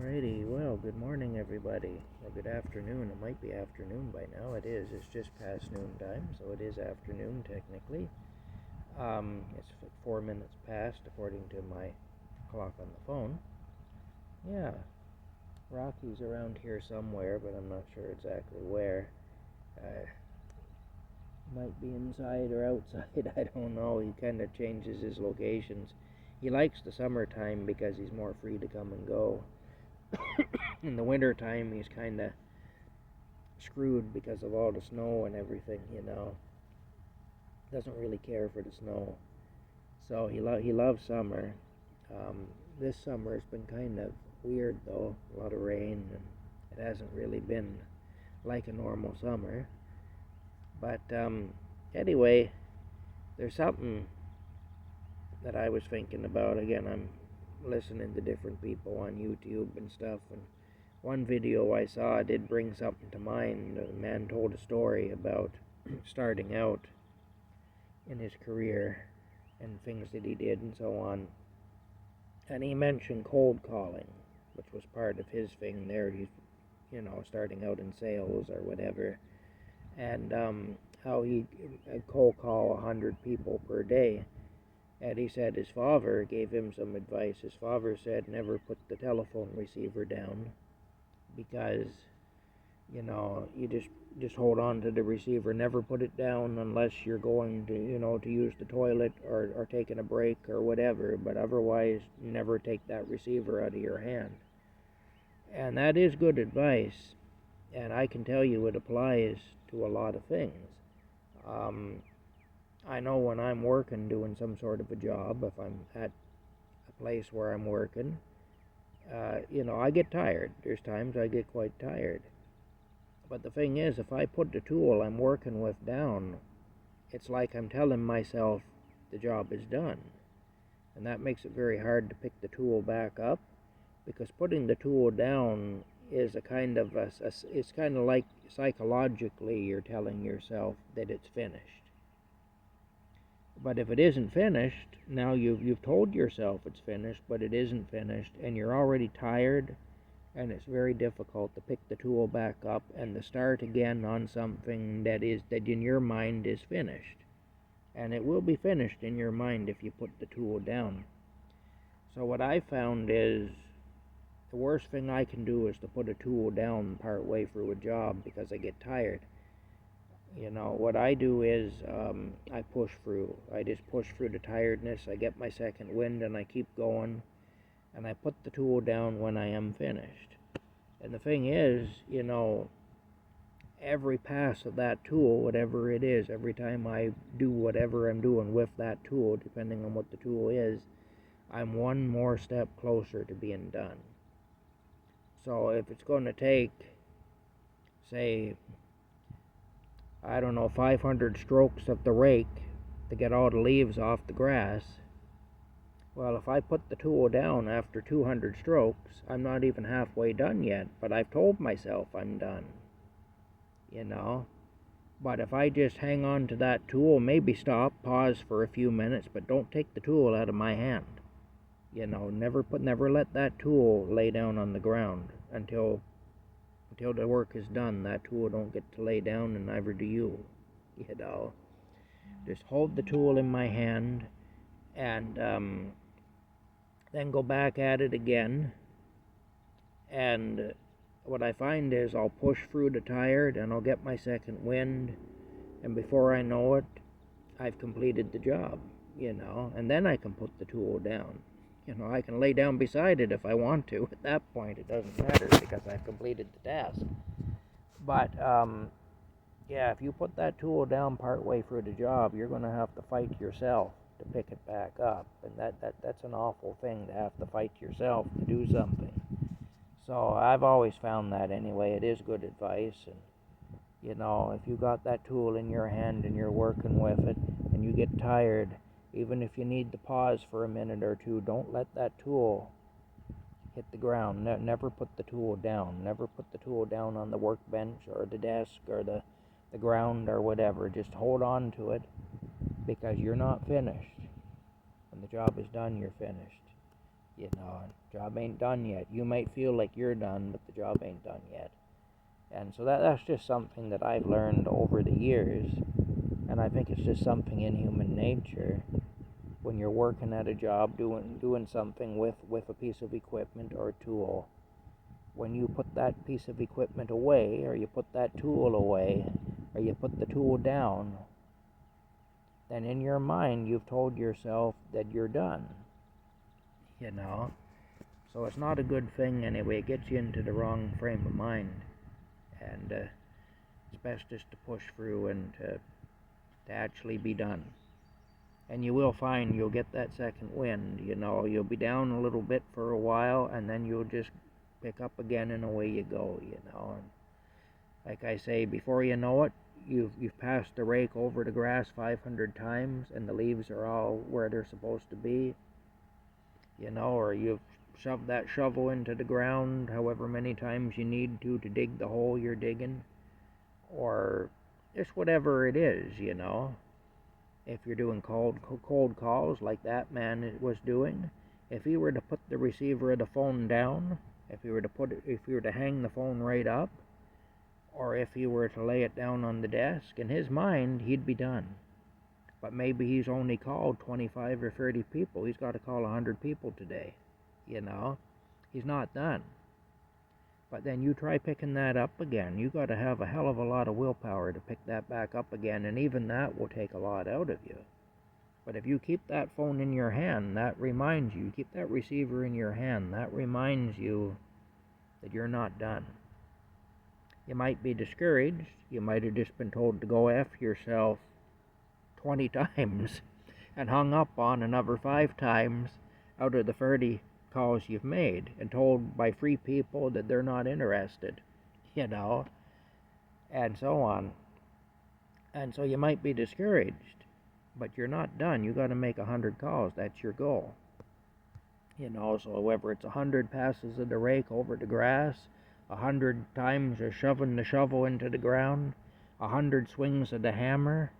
Alrighty, well, good morning, everybody. Or good afternoon. It might be afternoon by now. It is. It's just past noon time, so it is afternoon technically. It's 4 minutes past, according to my clock on the phone. Yeah, Rocky's around here somewhere, but I'm not sure exactly where. Might be inside or outside. I don't know. He kind of changes his locations. He likes the summertime because he's more free to come and go. In the winter time, he's kind of screwed because of all the snow and everything. Doesn't really care for the snow. So he loves summer. This summer has been kind of weird though. A lot of rain, and it hasn't really been like a normal summer. But anyway, there's something that I was thinking about. Again, I'm listening to different people on YouTube and stuff, and one video I saw did bring something to mind. A man told a story about starting out in his career and things that he did and so on. And he mentioned cold calling, which was part of his thing there. He's, starting out in sales or whatever. And how he cold call 100 people per day. And he said his father gave him some advice. His father said never put the telephone receiver down, because you just hold on to the receiver. Never put it down unless you're going to use the toilet or taking a break or whatever, but otherwise never take that receiver out of your hand. And that is good advice, and I can tell you it applies to a lot of things. I know when I'm working doing some sort of a job, if I'm at a place where I'm working, I get tired. There's times I get quite tired. But the thing is, if I put the tool I'm working with down, it's like I'm telling myself the job is done. And that makes it very hard to pick the tool back up, because putting the tool down is it's kind of like psychologically you're telling yourself that it's finished. But if it isn't finished, now you've told yourself it's finished, but it isn't finished, and you're already tired, and it's very difficult to pick the tool back up and to start again on something that in your mind is finished. And it will be finished in your mind if you put the tool down. So what I found is the worst thing I can do is to put a tool down part way through a job, because I get tired. What I do is I push through. I just push through the tiredness. I get my second wind and I keep going. And I put the tool down when I am finished. And the thing is, every pass of that tool, whatever it is, every time I do whatever I'm doing with that tool, depending on what the tool is, I'm one more step closer to being done. So if it's going to take, say, 500 strokes of the rake to get all the leaves off the grass, well, if I put the tool down after 200 strokes, I'm not even halfway done yet, but I've told myself I'm done, But if I just hang on to that tool, maybe stop, pause for a few minutes, but don't take the tool out of my hand. Never let that tool lay down on the ground until the work is done. That tool don't get to lay down, and neither do you. Just hold the tool in my hand, and then go back at it again. And what I find is I'll push through the tired, and I'll get my second wind, and before I know it, I've completed the job. And then I can put the tool down. I can lay down beside it if I want to. At that point, it doesn't matter, because I've completed the task. But, if you put that tool down partway through the job, you're going to have to fight yourself to pick it back up. And that's an awful thing, to have to fight yourself to do something. So I've always found that anyway. It is good advice. And, if you got that tool in your hand and you're working with it and you get tired, even if you need to pause for a minute or two, don't let that tool hit the ground. Never put the tool down. Never put the tool down on the workbench or the desk or the ground or whatever. Just hold on to it, because you're not finished. When the job is done, you're finished. Job ain't done yet. You might feel like you're done, but the job ain't done yet. And so that's just something that I've learned over the years, and I think it's just something in human nature. When you're working at a job, doing something with a piece of equipment or a tool, when you put that piece of equipment away, or you put that tool away, or you put the tool down, then in your mind you've told yourself that you're done. So it's not a good thing anyway. It gets you into the wrong frame of mind, and it's best just to push through and to actually be done. And you will find you'll get that second wind. You'll be down a little bit for a while, and then you'll just pick up again, and away you go. And like I say, before you know it, you've passed the rake over the grass 500 times, and the leaves are all where they're supposed to be. Or you've shoved that shovel into the ground however many times you need to dig the hole you're digging, or just whatever it is. If you're doing cold calls like that man was doing, if he were to put the receiver of the phone down, if he were to hang the phone right up, or if he were to lay it down on the desk, in his mind he'd be done. But maybe he's only called 25 or 30 people. He's got to call 100 people today. He's not done. But then you try picking that up again. You got to have a hell of a lot of willpower to pick that back up again, and even that will take a lot out of you. But if you keep that phone in your hand, that reminds you, keep that receiver in your hand, that reminds you that you're not done. You might be discouraged. You might have just been told to go F yourself 20 times and hung up on another 5 times out of the 30 calls you've made, and told by 3 people that they're not interested, and so on. And so you might be discouraged, but you're not done. You got to make 100 calls. That's your goal. So whether it's 100 passes of the rake over the grass, 100 times you're shoving the shovel into the ground, 100 swings of the hammer,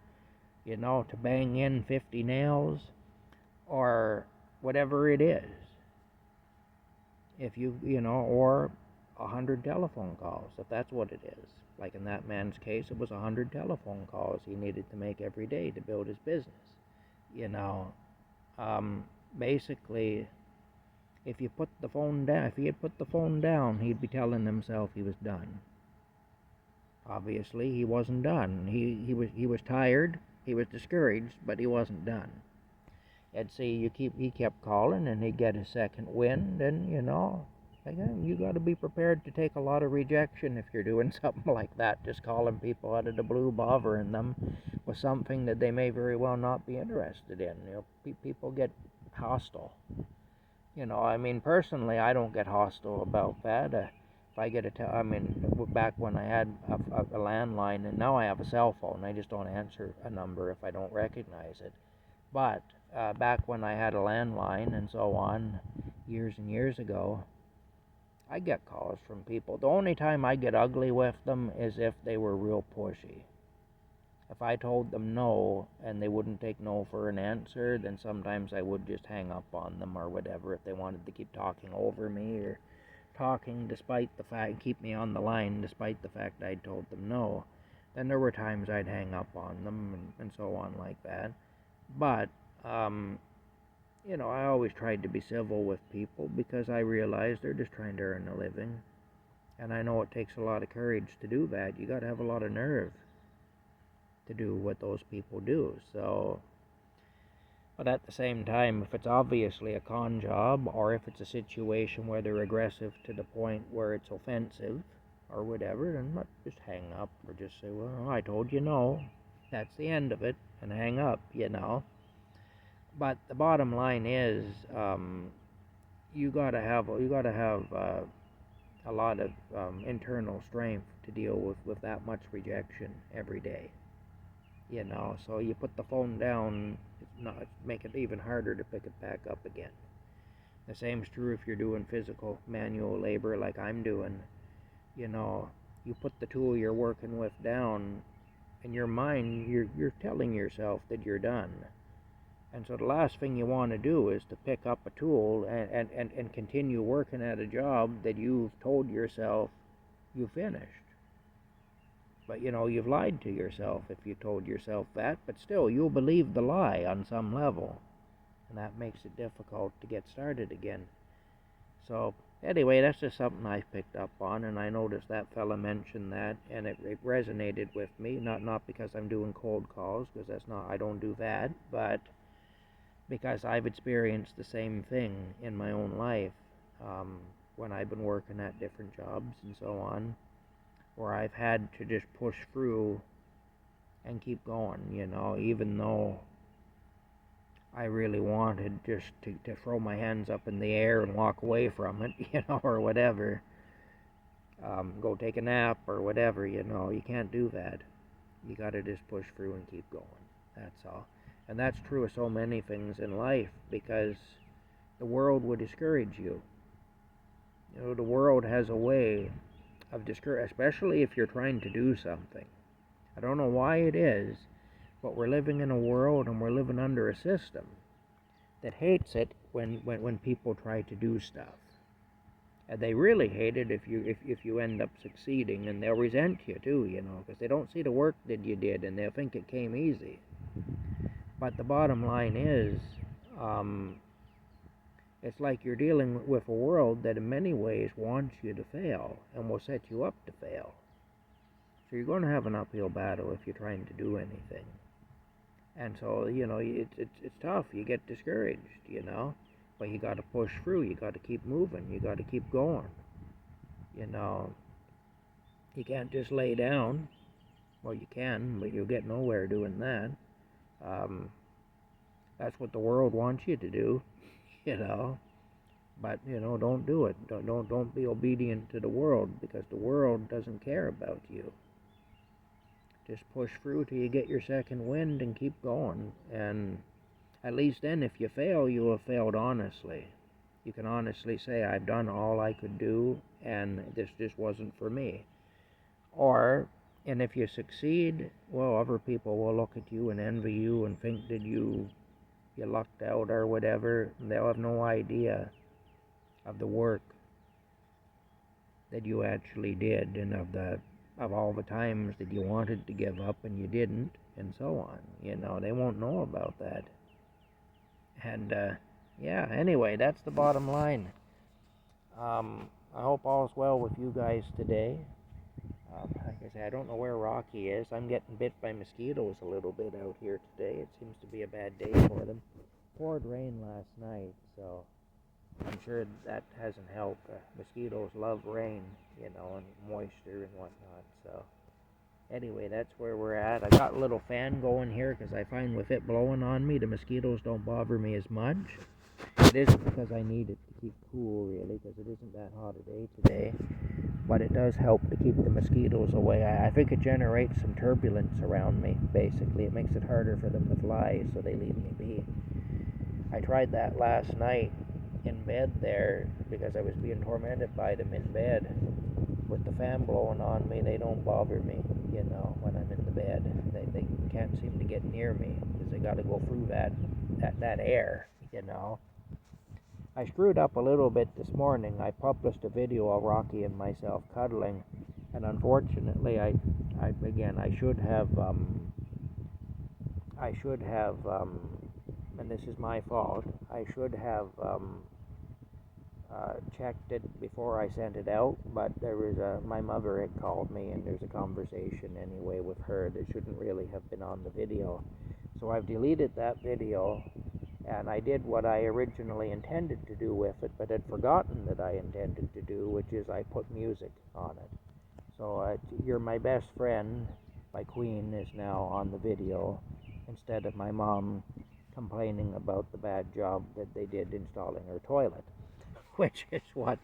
to bang in 50 nails, or whatever it is. If or 100 telephone calls, if that's what it is. Like in that man's case, it was 100 telephone calls he needed to make every day to build his business. Basically, if he had put the phone down, he'd be telling himself he was done. Obviously, he wasn't done. He was tired. He was discouraged, but he wasn't done. And see, he kept calling, and he'd get a second wind, and again, you got to be prepared to take a lot of rejection if you're doing something like that, just calling people out of the blue, bothering them with something that they may very well not be interested in. People get hostile. Personally, I don't get hostile about that. If I get back when I had a landline, and now I have a cell phone, I just don't answer a number if I don't recognize it. But back when I had a landline and so on, years and years ago, I get calls from people. The only time I get ugly with them is if they were real pushy. If I told them no and they wouldn't take no for an answer, then sometimes I would just hang up on them or whatever. If they wanted to keep talking over me or talking despite the fact, keep me on the line despite the fact I'd told them no, then there were times I'd hang up on them and so on like that. But I always tried to be civil with people because I realized they're just trying to earn a living. And I know it takes a lot of courage to do that. You got to have a lot of nerve to do what those people do. But at the same time, if it's obviously a con job, or if it's a situation where they're aggressive to the point where it's offensive or whatever, then just hang up or just say, well, I told you no. That's the end of it, and hang up, But the bottom line is, you gotta have a lot of internal strength to deal with that much rejection every day. So you put the phone down, make it even harder to pick it back up again. The same's true if you're doing physical manual labor like I'm doing. You put the tool you're working with down, in your mind, you're telling yourself that you're done. And so the last thing you want to do is to pick up a tool and continue working at a job that you've told yourself you finished. But you've lied to yourself if you told yourself that, but still, you'll believe the lie on some level. And that makes it difficult to get started again. So, anyway, that's just something I picked up on, and I noticed that fella mentioned that, and it resonated with me, not because I'm doing cold calls, because I don't do that, but because I've experienced the same thing in my own life when I've been working at different jobs and so on, where I've had to just push through and keep going, even though I really wanted just to throw my hands up in the air and walk away from it, or whatever, go take a nap or whatever, you can't do that. You gotta just push through and keep going, that's all. And that's true of so many things in life, because the world would discourage you. The world has a way of discouraging, especially if you're trying to do something. I don't know why it is, but we're living in a world and we're living under a system that hates it when people try to do stuff. And they really hate it if you end up succeeding, and they'll resent you too, because they don't see the work that you did and they'll think it came easy. But the bottom line is, it's like you're dealing with a world that in many ways wants you to fail and will set you up to fail. So you're going to have an uphill battle if you're trying to do anything. And so, it's tough. You get discouraged, but you got to push through. You got to keep moving. You got to keep going. You can't just lay down. Well, you can, but you'll get nowhere doing that. That's what the world wants you to do, but don't do it. Don't be obedient to the world, because the world doesn't care about you. Just push through till you get your second wind and keep going, and at least then, if you fail, you have failed honestly. You can honestly say, I've done all I could do and this just wasn't for me. And if you succeed, well, other people will look at you and envy you and think that you lucked out or whatever. They'll have no idea of the work that you actually did, and of all the times that you wanted to give up and you didn't, and so on. They won't know about that. And anyway, that's the bottom line. I hope all's well with you guys today. Like I say, I don't know where Rocky is. I'm getting bit by mosquitoes a little bit out here today. It seems to be a bad day for them. Poured rain last night, so I'm sure that hasn't helped. Mosquitoes love rain, and moisture and whatnot. So anyway, that's where we're at. I got a little fan going here because I find with it blowing on me, the mosquitoes don't bother me as much. It isn't because I need it to keep cool, really, because it isn't that hot a day today. But it does help to keep the mosquitoes away. I think it generates some turbulence around me, basically. It makes it harder for them to fly, so they leave me be. I tried that last night in bed there because I was being tormented by them in bed. With the fan blowing on me, they don't bother me, when I'm in the bed. They can't seem to get near me because they got to go through that air, I screwed up a little bit this morning. I published a video of Rocky and myself cuddling, and unfortunately, I should have, and this is my fault, I should have checked it before I sent it out, but my mother had called me, and there's a conversation anyway with her that shouldn't really have been on the video. So I've deleted that video, and I did what I originally intended to do with it, but had forgotten that I intended to do, which is I put music on it. So You're My Best Friend by Queen is now on the video, instead of my mom complaining about the bad job that they did installing her toilet, which is what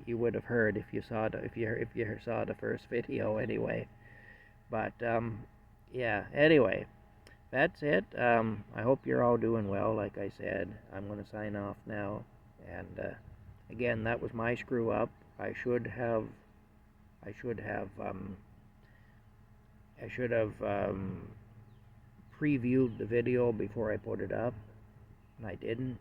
you would have heard if you saw the first video anyway. But anyway, that's it. I hope you're all doing well. Like I said, I'm going to sign off now. And again, that was my screw up. I should have previewed the video before I put it up, and I didn't.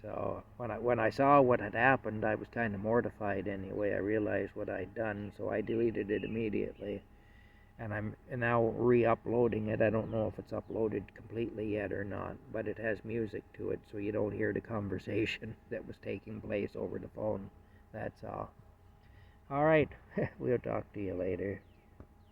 So when I saw what had happened, I was kind of mortified anyway. I realized what I'd done, so I deleted it immediately. And I'm now re-uploading it. I don't know if it's uploaded completely yet or not, but it has music to it, so you don't hear the conversation that was taking place over the phone. That's all. All right, we'll talk to you later.